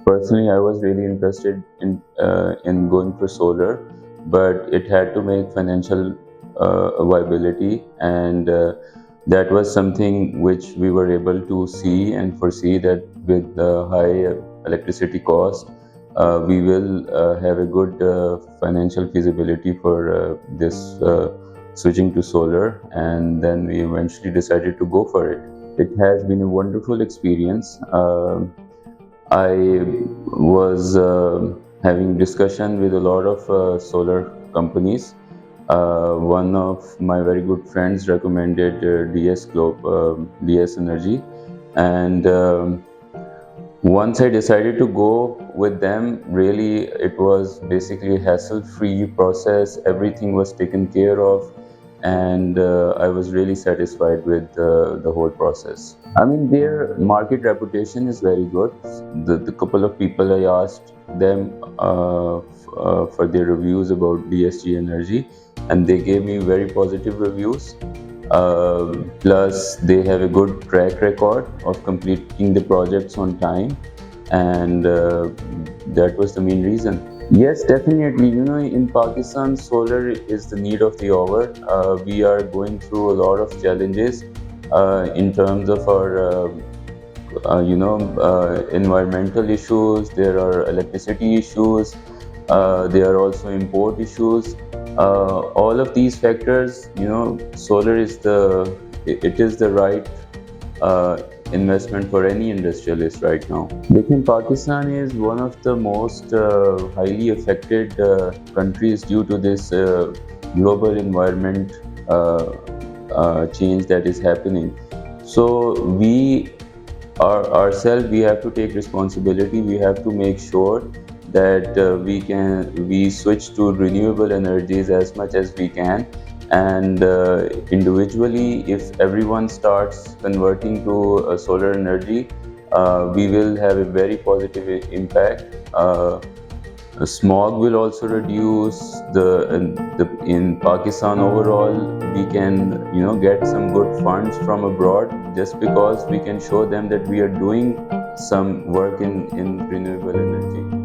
Personally, I was really interested in going for solar, but it had to make financial viability, and that was something which we were able to see and foresee that with the high electricity cost, we will have a good financial feasibility for this switching to solar, and then we eventually decided to go for it. It has been a wonderful experience. I was having discussion with a lot of solar companies. One of my very good friends recommended DS Energy, and once I decided to go with them, really it was basically a hassle-free process. Everything was taken care of, and I was really satisfied with the whole process. I mean, their market reputation is very good. The couple of people I asked them for their reviews about DSG Energy, and they gave me very positive reviews. Plus, they have a good track record of completing the projects on time, and that was the main reason. Yes, definitely. You know, in Pakistan, solar is the need of the hour. We are going through a lot of challenges in terms of our environmental issues. There are electricity issues. There are also import issues. All of these factors, solar is it is the right investment for any industrialist right now. Lekin Pakistan is one of the most highly affected countries due to this global environment change that is happening. So we have to take responsibility. We have to make sure that we switch to renewable energies as much as we can, and individually, if everyone starts converting to solar energy, we will have a very positive impact. Smog will also reduce. In Pakistan overall, we can get some good funds from abroad just because we can show them that we are doing some work in renewable energy.